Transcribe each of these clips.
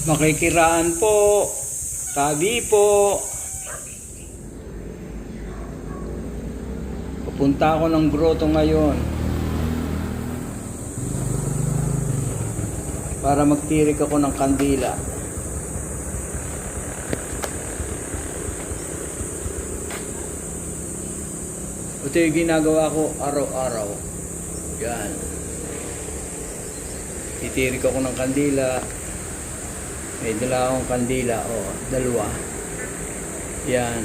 Makikiraan po, tabi po. Pupunta ako ng grotto ngayon para magtirik ako ng kandila. Ito yung ginagawa ko araw-araw. Yan. Titirik ako ng kandila. May dala akong kandila. Dalawa. Yan.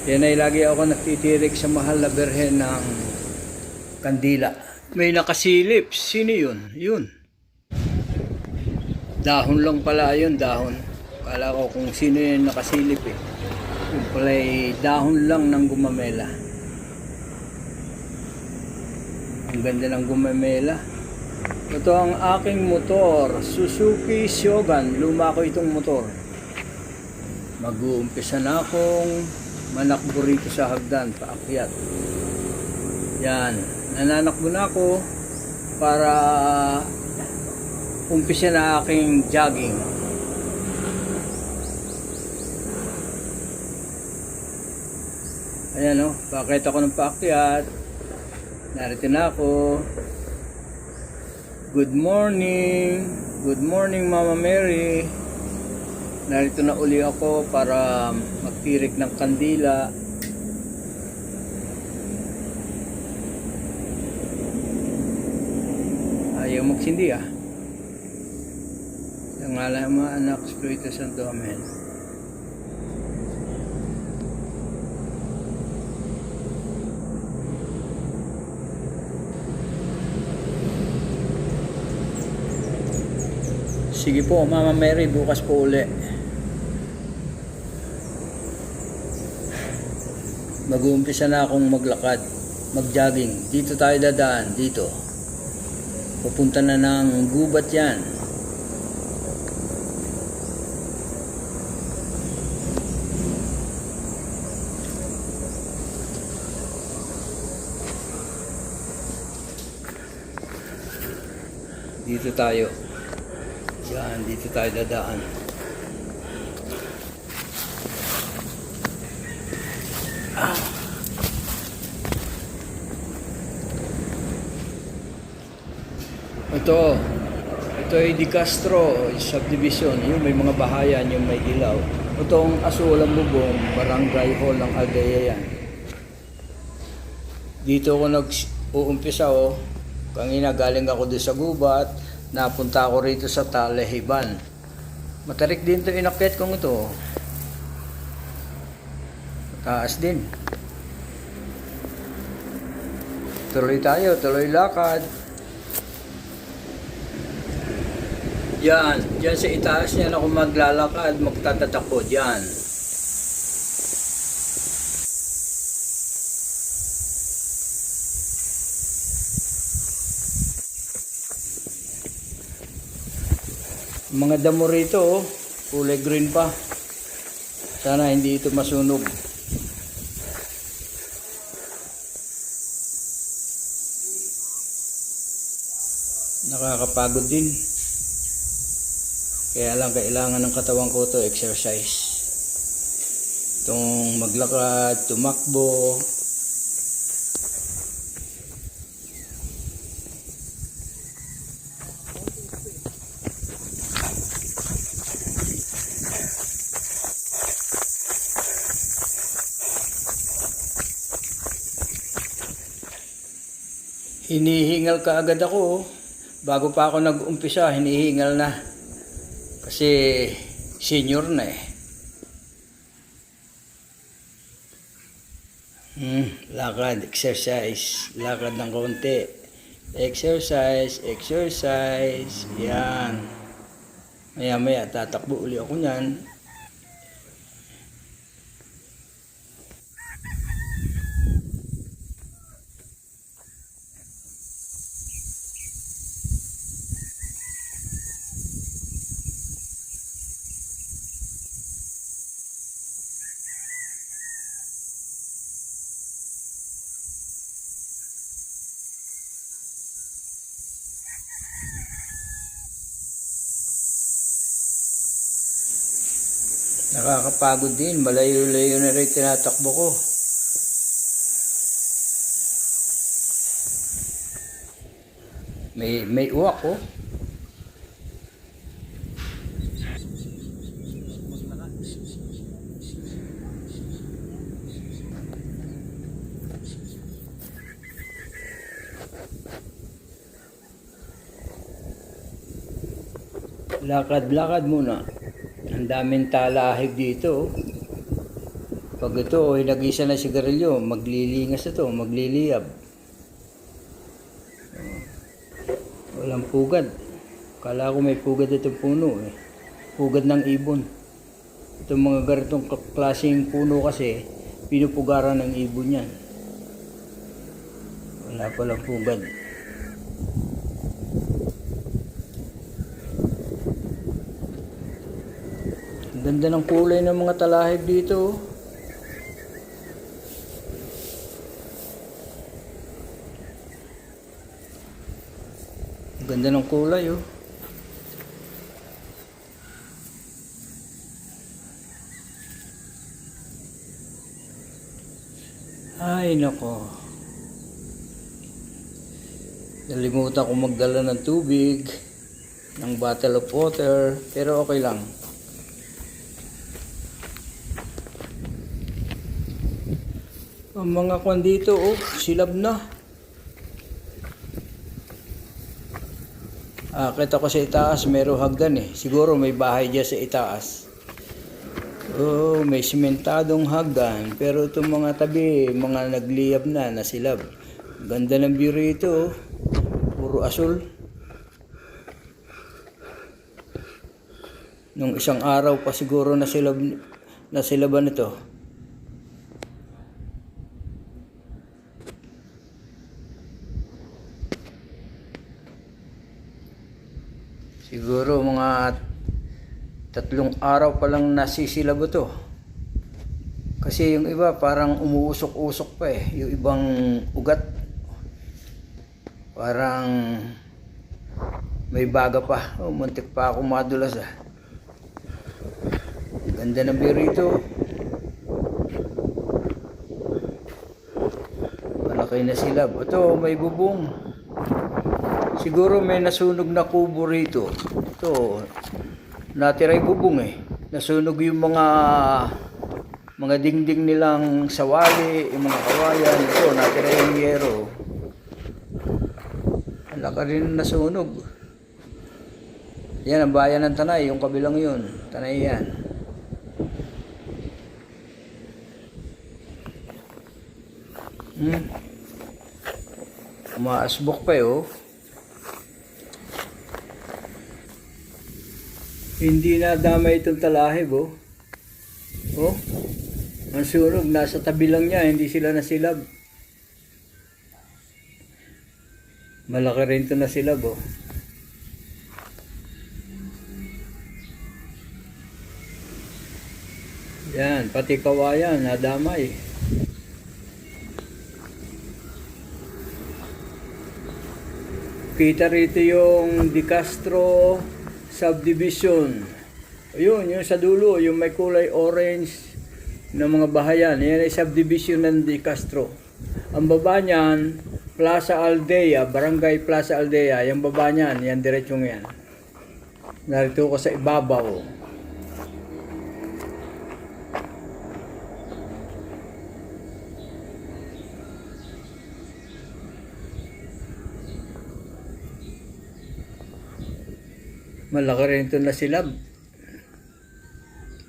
Yan ay lagi ako nagtitirik sa mahal na Birhen ng kandila. May nakasilip. Sino yun? Yun. Dahon lang pala yun. Dahon. Kala ko kung sino yung nakasilip eh. Yun pala ay dahon lang ng gumamela. Ang ganda ng gumamela. Ito ang aking motor, Suzuki Shogun. Luma ko itong motor. Mag-uumpisa na akong manakbo rito sa hagdan, paakyat. Yan, nananakbo na ako para umpisa na aking jogging. Ayan o, bakit ako ng paakyat? Narito na ako. Good morning. Good morning, Mama Mary. Narito na uli ako para magtirik ng kandila. Ayaw magsindi ah. Ang ngalan ng mga anak, Espiritu Santo, Amen. Sige po, Mama Mary, bukas po uli. Mag-uumpisa na akong maglakad, mag-jogging. Dito tayo dadaan, dito. Pupunta na ng gubat yan. Dito tayo. Yan, dito tayo dadaan. Ito ay Di Castro subdivision. Yung may mga bahayan, yung may ilaw. Itong Asulang Bubong, Barangay Hall ng Aldea yan. Dito ako nag-uumpisa Kanina galing ako doon sa gubat. Napunta ako rito sa Talahiban. Matarik din ito, inakyat kong ito. Taas din. Tuloy tayo, tuloy lakad. Yan, dyan sa itaas niyan ako maglalakad, magtatatakbo dyan. Mga damo rito, kulay green pa. Sana hindi ito masunog. Nakakapagod din. Kaya lang kailangan ng katawan ko to exercise. Itong maglakad, tumakbo. Hinihingal ka agad ako. Bago pa ako nag-umpisa, hinihingal na. Kasi senior na eh. Lakad, exercise. Lakad ng konti. Exercise, exercise. Yan. Maya-maya, tatakbo uli ako niyan. Nakakapagod din, malayo-layo na rin tinatakbo ko. May uwak oh. Lakad-lakad muna. Ang daming talahib dito. Pag ito ay nag-isa na sigarilyo, maglilingas ito, magliliyab. Walang pugad. Kala ko may pugad itong puno eh. Pugad ng ibon. Itong mga ganitong klaseng puno kasi, pinupugaran ng ibon yan. Wala palang pugad. Ganda ng kulay ng mga talahib dito. Ganda ng kulay oh. Ay nako. Nalimutan ko magdala ng tubig, ng bottle of water, pero okay lang. Ang mga kwan dito, oh, silab na. Kita ko sa itaas, mayroong hagdan eh. Siguro may bahay dyan sa itaas. Oh, may simentadong hagdan. Pero itong mga tabi, mga nagliyab na, nasilab. Ganda ng view rito, oh. Puro asul. Nung isang araw pa siguro nasilaban ito. Siguro mga 3 araw pa lang nasisilab ito. Kasi yung iba parang umuusok-usok pa eh. Yung ibang ugat parang may baga pa. Oh, muntik pa ako madulas ah. Ganda ng view rito. Malaki na silab. Ito may bubong. Siguro may nasunog na kubo rito. Ito, natira yung bubong eh. Nasunog yung mga dingding nilang sawali, yung mga kawayan. Ito, natira yung yero. Ang laki rin nasunog. Yan ang bayan ng Tanay, yung kabilang yun. Tanay yan. Umaasbok pa eh oh. Hindi na damay itong talahib oh. Oh. Ang sunog, nasa tabi lang niya, hindi sila nasilab. Malaki rin ito nasilab oh. Yan, pati kawayan, nadamay. Kita rito yung De Castro subdivision. Ayun, yung sa dulo, yung may kulay orange na mga bahayan. Yan ay subdivision ng De Castro. Ang baba niyan, Plaza Aldea, Barangay Plaza Aldea. Yung baba niyan, yan diretsong yan. Narito ko sa ibabaw. Malaki rin ito na silab.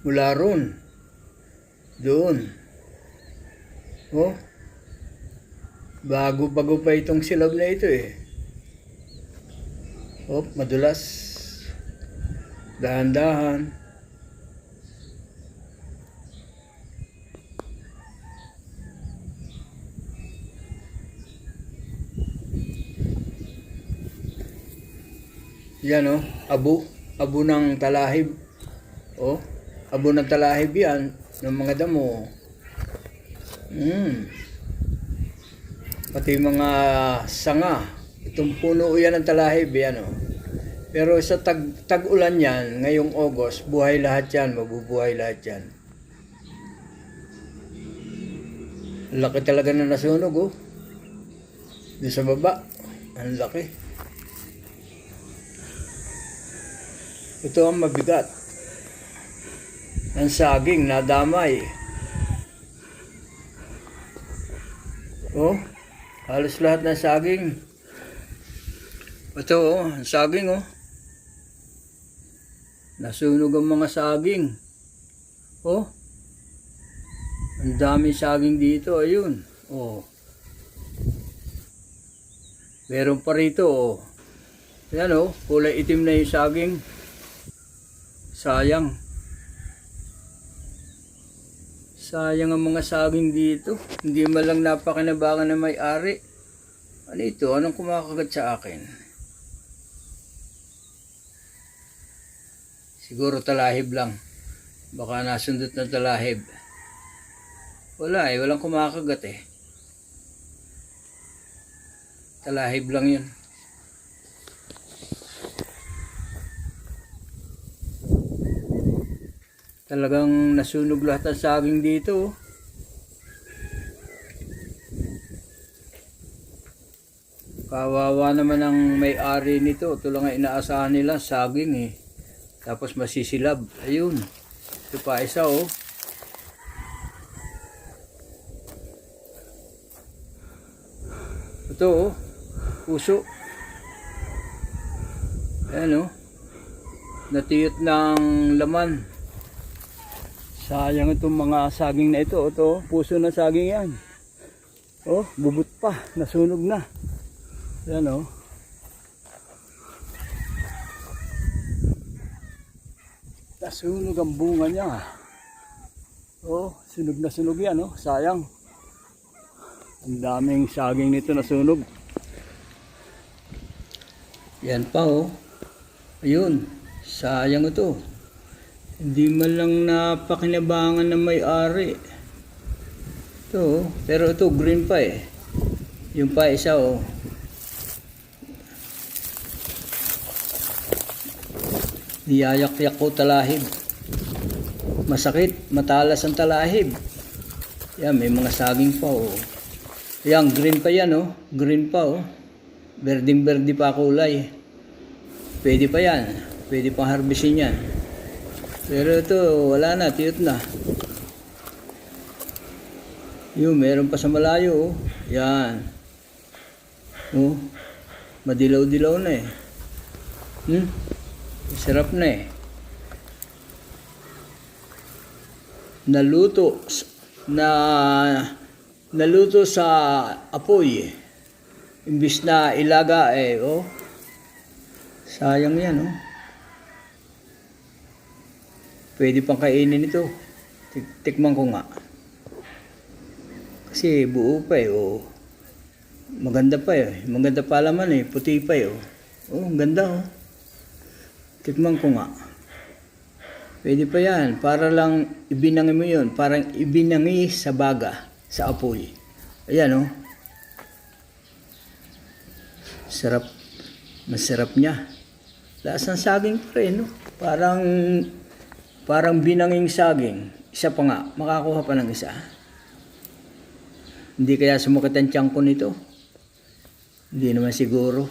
Mula ron. Doon. Oh. Bago-bago pa itong silab na ito eh. Oh, madulas. Dahan-dahan. Yan oh, abo ng talahib. Oh, abo ng talahib yan ng mga damo. Pati mga sanga. Itong puno yan ng talahib yan oh. Pero sa tag-ulan yan, ngayong August, buhay lahat yan, mabubuhay lahat yan. Laki talaga na nasunog, oh. Doon sa baba, ang laki. Ito ang mabigat. Ang saging, nadamay. Oh, halos lahat ng saging. Ito, oh, ang saging, oh. Nasunog ang mga saging. Oh. Ang dami saging dito, ayun. Oh. Meron pa rito, oh. Yan, oh, kulay itim na yung saging. Sayang. Sayang ang mga saging dito. Hindi man lang napakinabangan na may-ari. Ano ito? Anong kumakagat sa akin? Siguro talahib lang. Baka nasundot ng talahib. Wala eh, walang kumakagat eh. Talahib lang yun. Talagang nasunog lahat ng saging dito. Kawawa naman ang may-ari nito. Ito lang ang inaasahan nila, saging eh. Tapos masisilab. Ayun. Ito pa isa, oh. Ito, oh. Puso. Ayan, oh. Natiyot ng laman. Sayang itong mga saging na ito. Ito, puso na saging yan. Oh, bubot pa. Nasunog na. Ayan, oh. Nasunog ang bunga niya. Oh, sunog na sunog yan, oh. Sayang. Ang daming saging nito nasunog. Yan pa, oh. Ayun. Sayang ito. Hindi man lang napakinabangan ng may-ari. Ito, oh. Pero ito, green pa eh. Yung pa isa, oh. Niyayak-yak ko talahib. Masakit, matalas ang talahib. Yan, may mga saging pa, oh. Yan, green pa yan, oh. Green pa, oh. Berding-berdi pa kulay. Pwede pa yan. Pwede pang harbisin yan. Pero ito, wala na, tiyot na. Yun, meron pa sa malayo, oh. Yan. Oh, madilaw-dilaw na eh. Sarap na eh. Naluto sa apoy. Imbis na ilaga eh, oh. Sayang yan, oh. Pwede pang kainin ito. Tikman ko nga. Kasi buo pa eh, oh. Maganda pa eh. Maganda pa laman eh. Puti pa eh, oh. Oh, ang ganda, oh. Tikman ko nga. Pwede pa yan. Para lang ibinangi mo yun. Parang ibinangi sa baga, sa apoy. Ayan, oh. Sarap. Masarap niya. Lasang saging pa rin, no? Parang binanging saging. Isa pa nga. Makakuha pa ng isa. Hindi kaya sumakit ang tiyan ko nito. Hindi naman siguro.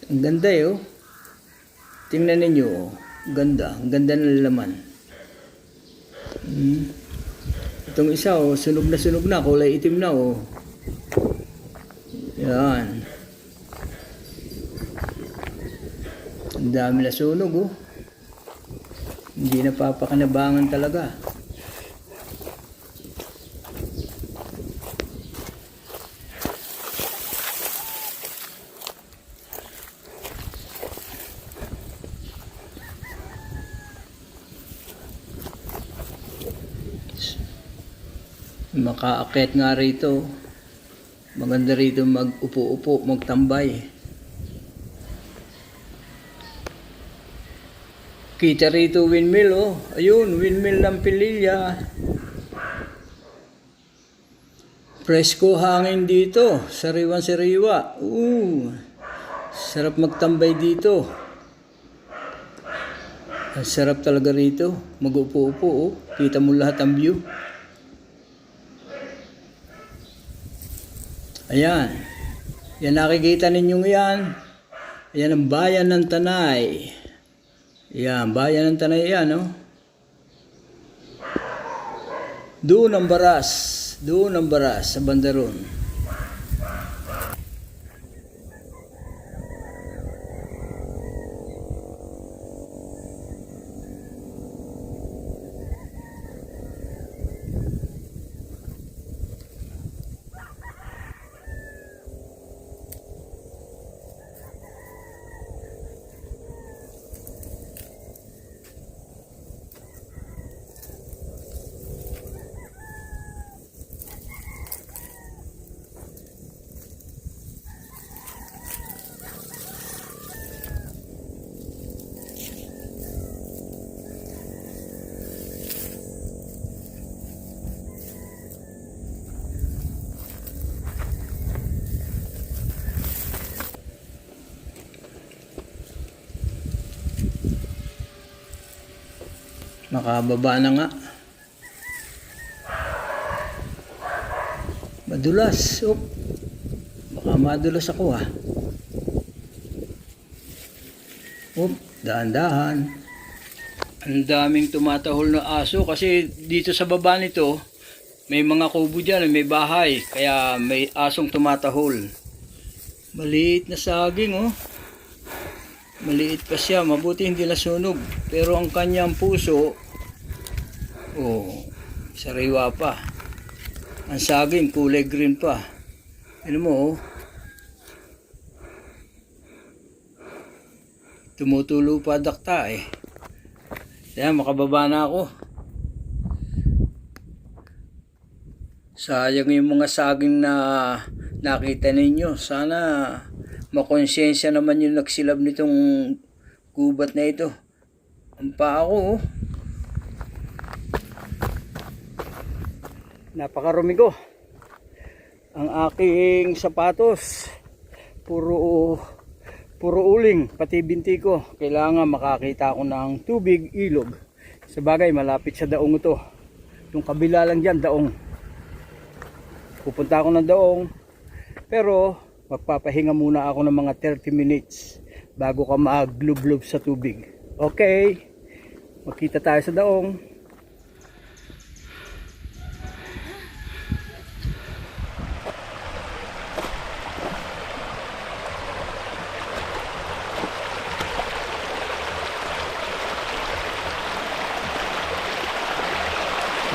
Ang ganda eh, oh. Tingnan ninyo, oh. Ganda. Ang ganda ng laman. Itong isa, oh. Sunog na. Kulay itim na, oh. Yan. Ang dami na sunog, oh. Hindi napapakinabangan talaga. Makaakyat nga rito. Maganda rito mag-upo-upo, magtambay. Kita rito windmill, oh. Ayun, windmill ng Pililya. Presko hangin dito. Sariwan-sariwa. Sarap magtambay dito. Ang sarap talaga rito. Mag-upo-upo. Oh. Kita mo lahat ang view. Ayan. Yan nakikita ninyong yan. Ayan ang bayan ng Tanay. Ayan, bayan ng Tanay yan. Oh. Doon ang baras. Doon ang baras sa Bandaron. Makababa na nga. Madulas. Baka madulas ako ah. Dahan-dahan. Ang daming tumatahol na aso kasi dito sa baba nito may mga kubo dyan, may bahay. Kaya may asong tumatahol. Maliit na saging oh. Maliit pa siya, mabuti hindi nasunog. Pero ang kanyang puso, sariwa pa. Ang saging, kulay green pa. Ano mo, tumutulo pa dakta eh. Kaya makababa na ako. Sayang yung mga saging na nakita ninyo. Sana makonsensya naman yung nagsilab nitong gubat na ito. Ang paa ko napakarumi ko. Ang aking sapatos puro uling, pati binti ko. Kailangan makakita ako ng tubig, ilog. Sabagay malapit sa daong ito. Yung kabila lang dyan, daong. Pupunta ako ng daong. Pero magpapahinga muna ako ng mga 30 minutes bago ka mag-glub-glub sa tubig. Okay, magkita tayo sa daong.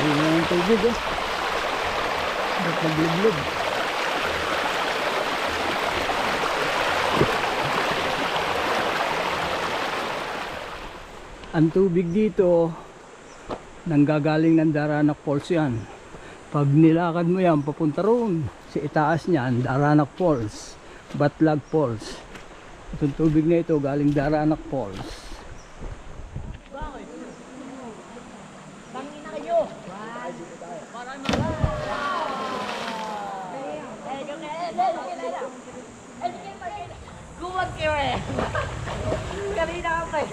Ayan ang tubig oh. Mag-glub-glub. Ang tubig dito nanggagaling ng Daranac Falls yan. Pag nilakad mo yan papunta roon sa itaas niyan, Daranac Falls, Batlag Falls. Itong tubig na ito galing Daranac Falls. Bangin na kayo. Guwag kayo eh. Kanina ka pa eh.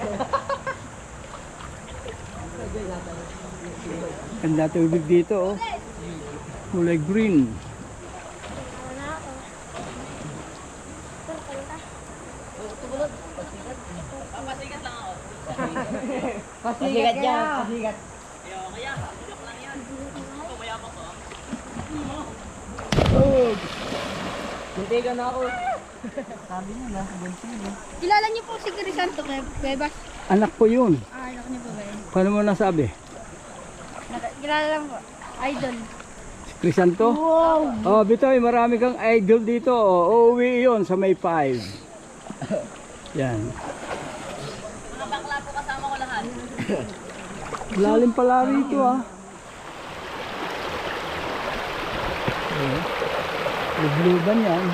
Ganda tubig dito oh. Kulay green. Pasikat lang ako. Pasikat dyan. Pasikat. Kaya, joke lang yan. Mayabang ko. Buntigan na ako. Sabi niya na, buntigan. Kilala niyo po si Crisanto Bebas? Anak ko yun. Anak niyo po ba yun? Paano mo nasabi? Kilala lang po. Idol. Crisanto? Wow! Oh, Bitoy, marami kang idol dito. Oh, uuwi yun sa May 5. Yan. Mga bakla po kasama ko lahat. Lalim pala rito ah. Lubluban yan.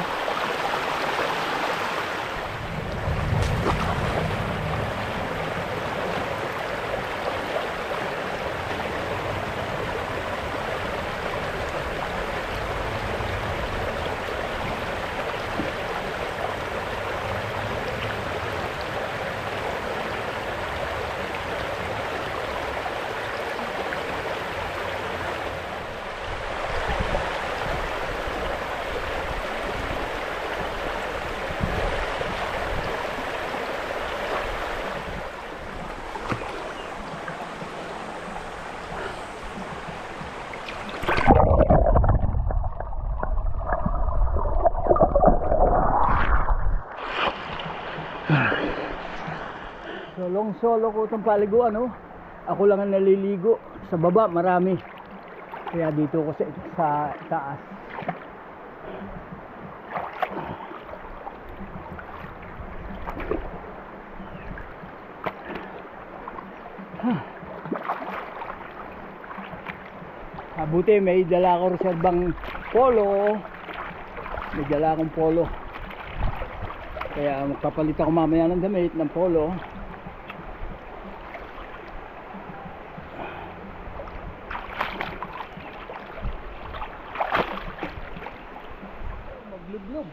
solo ko itong paliguan, oh. Ako lang ang naliligo. Sa baba, marami. Kaya dito ko sa taas. Buti may dala ako reserbang polo. May dala akong polo. Kaya magpapalit ako mamaya ng damit ng polo. Maglublog.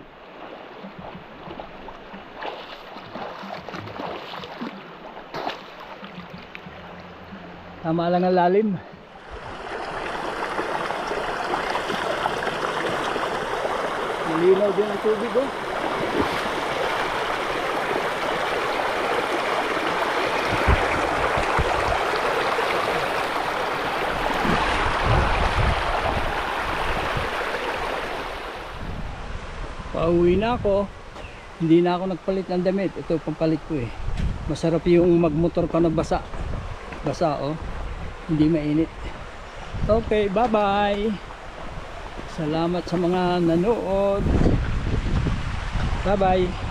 Tama lang ang lalim. Malinaw din ang tubig, oh. Pauwi na ako. Hindi na ako nagpalit ng damit. Ito pampalit ko eh. Masarap yung magmotor ka na basa. Basa, oh. Hindi mainit. Okay, bye-bye. Salamat sa mga nanood. Bye-bye.